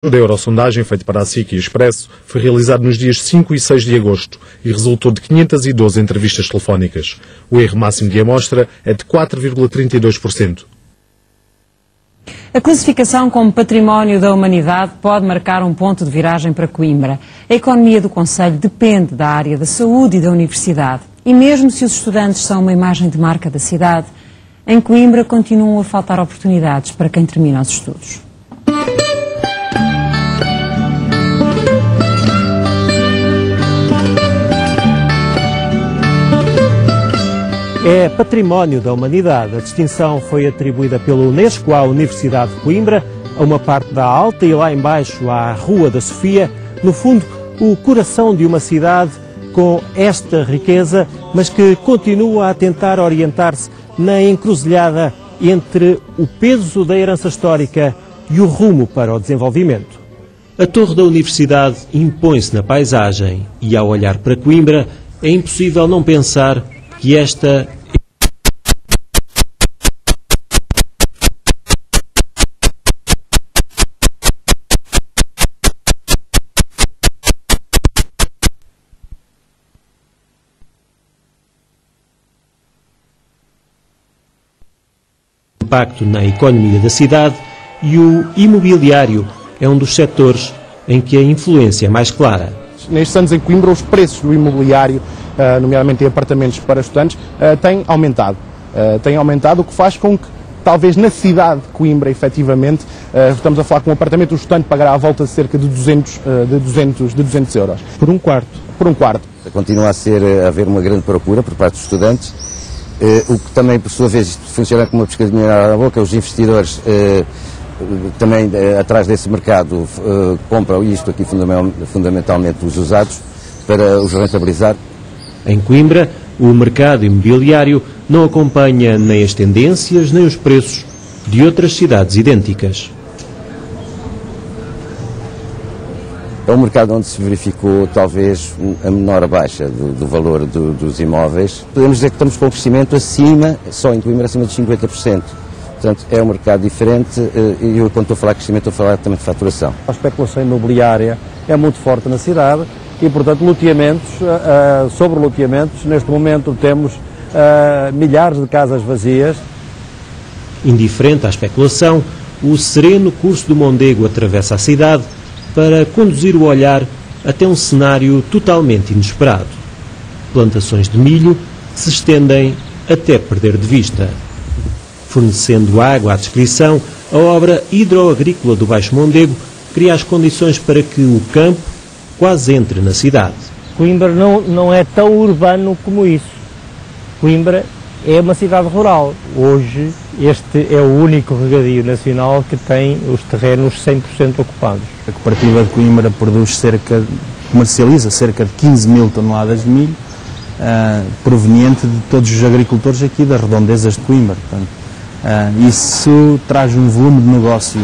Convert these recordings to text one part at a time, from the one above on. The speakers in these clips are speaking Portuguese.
A Eurosondagem, feita para a SIC e Expresso, foi realizado nos dias 5 e 6 de agosto e resultou de 512 entrevistas telefónicas. O erro máximo de amostra é de 4,32%. A classificação como Património da Humanidade pode marcar um ponto de viragem para Coimbra. A economia do concelho depende da área da saúde e da universidade. E mesmo se os estudantes são uma imagem de marca da cidade, em Coimbra continuam a faltar oportunidades para quem termina os estudos. É Património da Humanidade. A distinção foi atribuída pela Unesco à Universidade de Coimbra, a uma parte da Alta e lá embaixo à Rua da Sofia. No fundo, o coração de uma cidade com esta riqueza, mas que continua a tentar orientar-se na encruzilhada entre o peso da herança histórica e o rumo para o desenvolvimento. A torre da universidade impõe-se na paisagem e, ao olhar para Coimbra, é impossível não pensar que esta impacto na economia da cidade, e o imobiliário é um dos setores em que a influência é mais clara. Nestes anos em Coimbra, os preços do imobiliário, nomeadamente em apartamentos para estudantes, têm aumentado. O que faz com que, talvez na cidade de Coimbra, efetivamente, estamos a falar que um apartamento, o estudante pagará à volta de cerca de 200 euros. Por um quarto. Por um quarto. Continua a haver uma grande procura por parte dos estudantes, o que também, por sua vez, funciona como uma pescadinha na boca. Os investidores também atrás desse mercado compram isto aqui fundamentalmente os usados para os rentabilizar. Em Coimbra, o mercado imobiliário não acompanha nem as tendências nem os preços de outras cidades idênticas. É um mercado onde se verificou talvez a menor baixa do valor dos imóveis. Podemos dizer que estamos com um crescimento só em Coimbra, acima de 50%. Portanto, é um mercado diferente e eu, quando estou a falar de crescimento, estou a falar também de faturação. A especulação imobiliária é muito forte na cidade e, portanto, sobre loteamentos, neste momento temos milhares de casas vazias. Indiferente à especulação, o sereno curso do Mondego atravessa a cidade para conduzir o olhar até um cenário totalmente inesperado. Plantações de milho que se estendem até perder de vista. Fornecendo água à descrição, a obra hidroagrícola do Baixo Mondego cria as condições para que o campo quase entre na cidade. Coimbra não é tão urbano como isso. Coimbra é uma cidade rural. Hoje, este é o único regadio nacional que tem os terrenos 100% ocupados. A cooperativa de Coimbra comercializa cerca de 15 mil toneladas de milho, proveniente de todos os agricultores aqui das redondezas de Coimbra. Portanto, isso traz um volume de negócio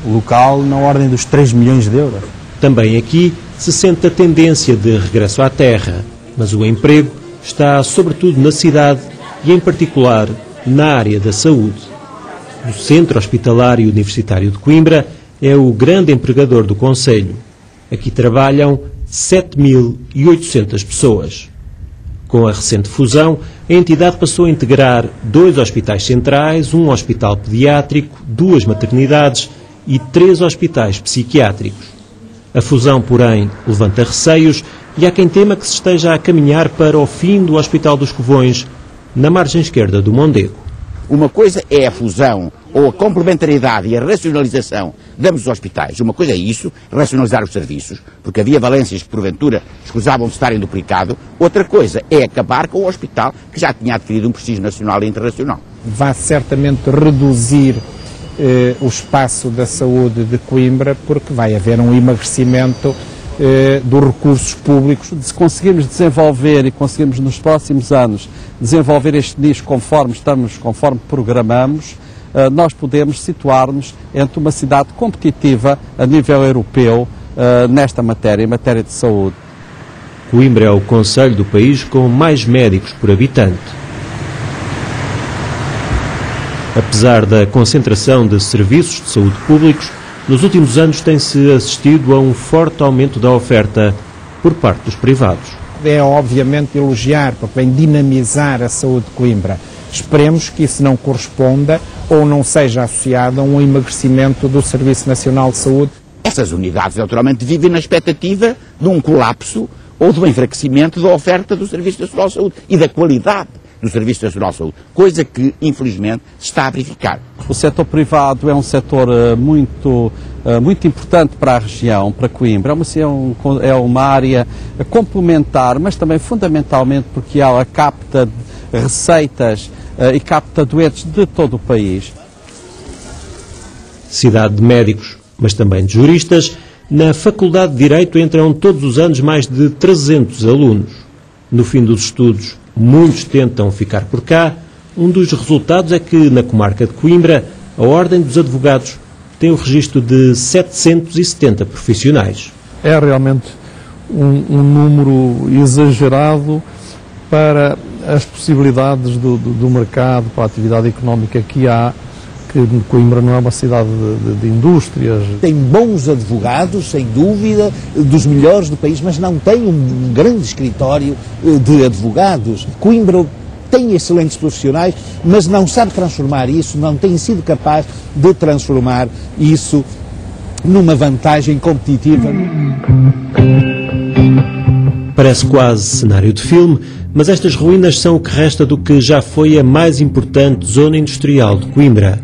local na ordem dos 3 milhões de euros. Também aqui se sente a tendência de regresso à terra, mas o emprego está sobretudo na cidade e, em particular, na área da saúde. O Centro Hospitalar e Universitário de Coimbra é o grande empregador do concelho. Aqui trabalham 7.800 pessoas. Com a recente fusão, a entidade passou a integrar 2 hospitais centrais, um hospital pediátrico, 2 maternidades e 3 hospitais psiquiátricos. A fusão, porém, levanta receios e há quem tema que se esteja a caminhar para o fim do Hospital dos Covões, na margem esquerda do Mondego. Uma coisa é a fusão ou a complementariedade e a racionalização de ambos os hospitais. Uma coisa é isso, racionalizar os serviços, porque havia valências que, porventura, escusavam de estarem duplicado. Outra coisa é acabar com o hospital que já tinha adquirido um prestígio nacional e internacional. Vai certamente reduzir o espaço da saúde de Coimbra, porque vai haver um emagrecimento dos recursos públicos. Se conseguirmos desenvolver e conseguirmos nos próximos anos desenvolver este nicho conforme programamos, nós podemos situar-nos entre uma cidade competitiva a nível europeu nesta matéria, em matéria de saúde. Coimbra é o concelho do país com mais médicos por habitante. Apesar da concentração de serviços de saúde públicos, Nos últimos anos tem-se assistido a um forte aumento da oferta por parte dos privados. É obviamente elogiar, porque vem dinamizar a saúde de Coimbra. Esperemos que isso não corresponda ou não seja associado a um emagrecimento do Serviço Nacional de Saúde. Essas unidades, naturalmente, vivem na expectativa de um colapso ou de um enfraquecimento da oferta do Serviço Nacional de Saúde e da qualidade do Serviço Nacional de Saúde, coisa que, infelizmente, se está a verificar. O setor privado é um setor muito importante para a região, para Coimbra. É uma área complementar, mas também fundamentalmente porque ela capta receitas e capta doentes de todo o país. Cidade de médicos, mas também de juristas, na Faculdade de Direito entram todos os anos mais de 300 alunos. No fim dos estudos, muitos tentam ficar por cá. Um dos resultados é que, na comarca de Coimbra, a Ordem dos Advogados tem o registro de 770 profissionais. É realmente um número exagerado para as possibilidades do mercado, para a atividade económica que há, que Coimbra não é uma cidade de indústrias. Tem bons advogados, sem dúvida, dos melhores do país, mas não tem um grande escritório de advogados. Coimbra tem excelentes profissionais, mas não sabe transformar isso, não tem sido capaz de transformar isso numa vantagem competitiva. Parece quase cenário de filme, mas estas ruínas são o que resta do que já foi a mais importante zona industrial de Coimbra.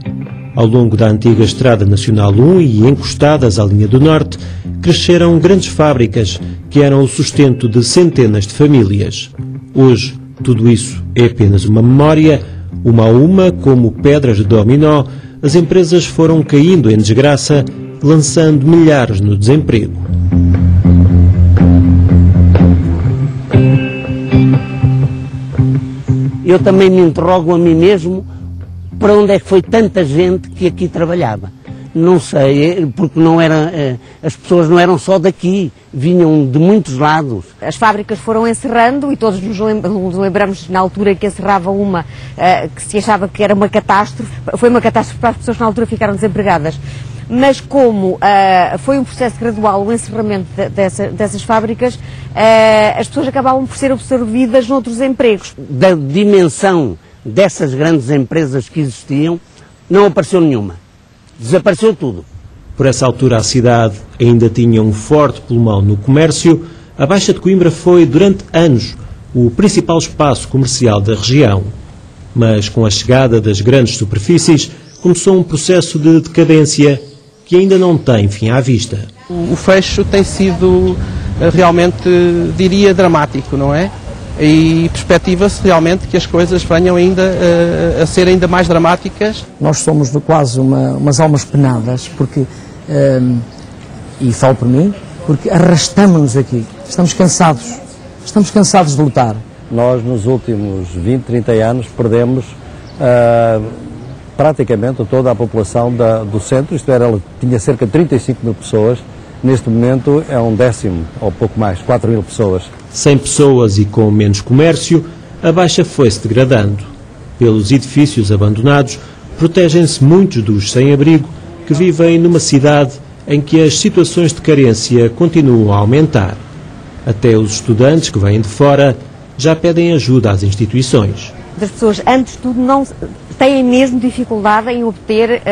Ao longo da antiga Estrada Nacional 1 e encostadas à linha do Norte, cresceram grandes fábricas que eram o sustento de centenas de famílias. Hoje, tudo isso é apenas uma memória. Uma a uma, como pedras de dominó, as empresas foram caindo em desgraça, lançando milhares no desemprego. Eu também me interrogo a mim mesmo para onde é que foi tanta gente que aqui trabalhava. Não sei, porque não era, as pessoas não eram só daqui, vinham de muitos lados. As fábricas foram encerrando e todos nos lembramos na altura que encerrava uma que se achava que era uma catástrofe. Foi uma catástrofe para as pessoas que na altura ficaram desempregadas. Mas como foi um processo gradual, o encerramento dessas fábricas, as pessoas acabavam por ser absorvidas noutros empregos. Da dimensão dessas grandes empresas que existiam, não apareceu nenhuma. Desapareceu tudo. Por essa altura a cidade ainda tinha um forte pulmão no comércio. A Baixa de Coimbra foi, durante anos, o principal espaço comercial da região. Mas com a chegada das grandes superfícies, começou um processo de decadência que ainda não tem fim à vista. O fecho tem sido realmente, diria, dramático, não é? E perspectiva-se realmente que as coisas venham ainda a ser ainda mais dramáticas. Nós somos quase umas almas penadas, porque, e falo por mim, porque arrastamos-nos aqui. Estamos cansados de lutar. Nós nos últimos 20, 30 anos perdemos praticamente toda a população do centro, isto era, ela tinha cerca de 35 mil pessoas, neste momento é um décimo, ou pouco mais, 4 mil pessoas. 100 pessoas e com menos comércio, a Baixa foi-se degradando. Pelos edifícios abandonados, protegem-se muitos dos sem-abrigo que vivem numa cidade em que as situações de carência continuam a aumentar. Até os estudantes que vêm de fora já pedem ajuda às instituições. As pessoas, antes de tudo, não têm mesmo dificuldade em obter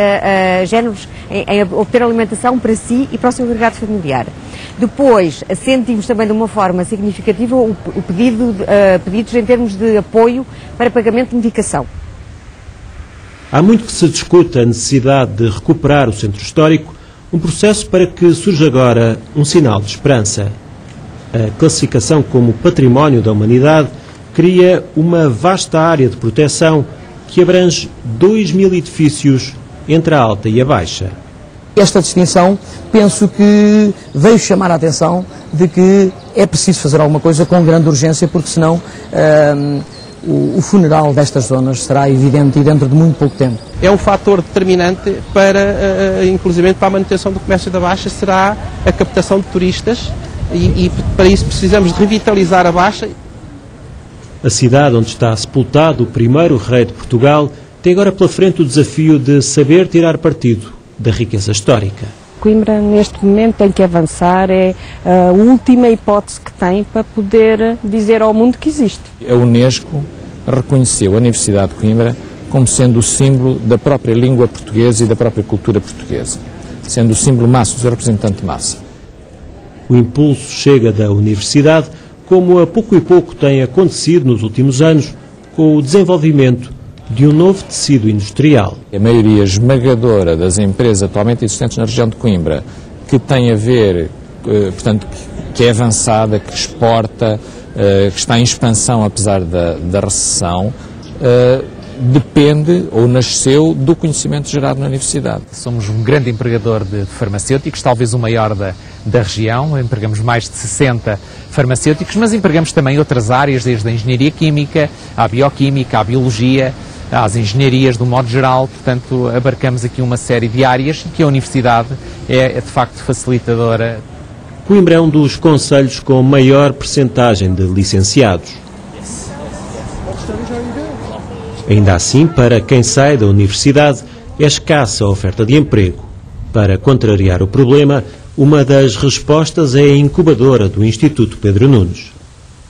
géneros, em obter alimentação para si e para o seu agregado familiar. Depois, sentimos também de uma forma significativa o pedidos em termos de apoio para pagamento de medicação. Há muito que se discute a necessidade de recuperar o centro histórico, um processo para que surja agora um sinal de esperança. A classificação como Património da Humanidade cria uma vasta área de proteção que abrange 2.000 edifícios entre a Alta e a Baixa. Esta distinção, penso que veio chamar a atenção de que é preciso fazer alguma coisa com grande urgência, porque senão o funeral destas zonas será evidente e dentro de muito pouco tempo. É um fator determinante para, inclusive para a manutenção do comércio da Baixa, será a captação de turistas e para isso precisamos de revitalizar a Baixa. A cidade onde está sepultado o primeiro rei de Portugal tem agora pela frente o desafio de saber tirar partido da riqueza histórica. Coimbra neste momento tem que avançar, é a última hipótese que tem para poder dizer ao mundo que existe. A Unesco reconheceu a Universidade de Coimbra como sendo o símbolo da própria língua portuguesa e da própria cultura portuguesa, sendo o símbolo máximo, o representante de massa. O impulso chega da Universidade, como a pouco e pouco tem acontecido nos últimos anos, com o desenvolvimento de um novo tecido industrial. A maioria esmagadora das empresas atualmente existentes na região de Coimbra, que tem a ver, portanto, que é avançada, que exporta, que está em expansão apesar da recessão, depende ou nasceu do conhecimento gerado na Universidade. Somos um grande empregador de farmacêuticos, talvez o maior da região, empregamos mais de 60 farmacêuticos, mas empregamos também outras áreas, desde a engenharia química, à bioquímica, à biologia, às engenharias do modo geral, portanto abarcamos aqui uma série de áreas que a Universidade é de facto facilitadora. Coimbra é um dos concelhos com maior percentagem de licenciados. Ainda assim, para quem sai da universidade, é escassa a oferta de emprego. Para contrariar o problema, uma das respostas é a incubadora do Instituto Pedro Nunes.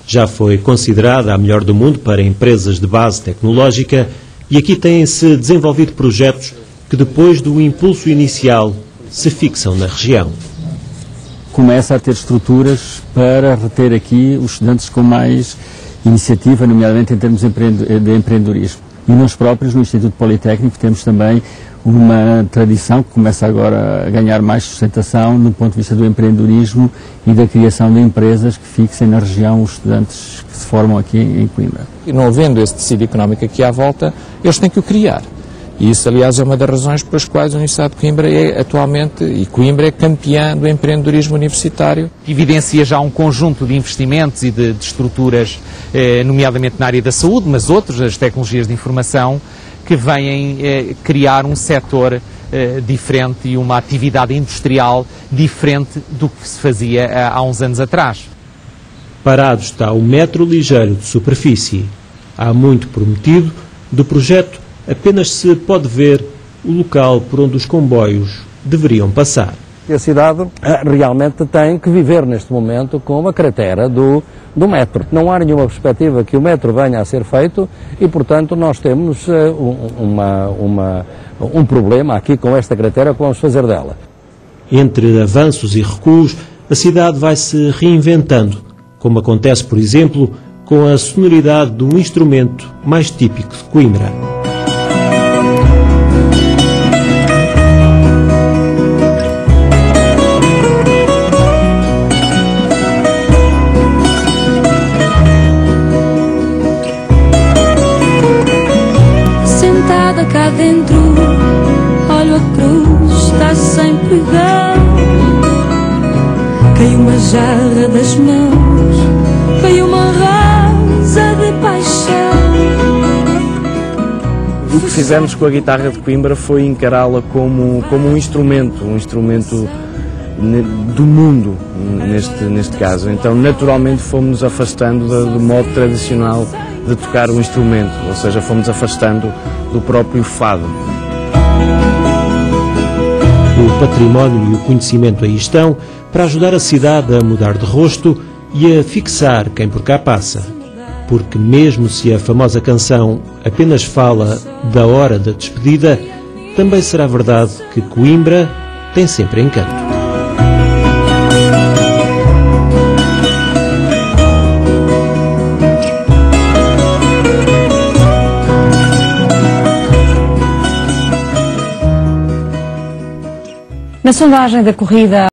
Já foi considerada a melhor do mundo para empresas de base tecnológica e aqui têm-se desenvolvido projetos que, depois do impulso inicial, se fixam na região. Começa a ter estruturas para reter aqui os estudantes com mais iniciativa, nomeadamente em termos de empreendedorismo. E nós próprios, no Instituto Politécnico, temos também uma tradição que começa agora a ganhar mais sustentação no ponto de vista do empreendedorismo e da criação de empresas que fixem na região os estudantes que se formam aqui em Coimbra. E não havendo esse tecido económico aqui à volta, eles têm que o criar. E isso, aliás, é uma das razões pelas quais a Universidade de Coimbra é atualmente, e Coimbra é campeã do empreendedorismo universitário. Evidencia já um conjunto de investimentos e de estruturas, nomeadamente na área da saúde, mas outros, as tecnologias de informação, que vêm criar um setor diferente e uma atividade industrial diferente do que se fazia há uns anos atrás. Parado está o metro ligeiro de superfície. Há muito prometido, do projeto apenas se pode ver o local por onde os comboios deveriam passar. A cidade realmente tem que viver neste momento com a cratera do metro. Não há nenhuma perspectiva que o metro venha a ser feito e, portanto, nós temos um problema aqui com esta cratera que vamos fazer dela. Entre avanços e recuos, a cidade vai se reinventando, como acontece, por exemplo, com a sonoridade do instrumento mais típico de Coimbra. Cá dentro, olho a cruz, está sem perdão. Caiu uma jarra das mãos, caiu uma rosa de paixão. O que fizemos com a guitarra de Coimbra foi encará-la como um instrumento do mundo, neste caso. Então, naturalmente, fomos afastando do modo tradicional de tocar o instrumento, ou seja, fomos afastando do próprio fado. O património e o conhecimento aí estão para ajudar a cidade a mudar de rosto e a fixar quem por cá passa. Porque mesmo se a famosa canção apenas fala da hora da despedida, também será verdade que Coimbra tem sempre encanto. Na sondagem da corrida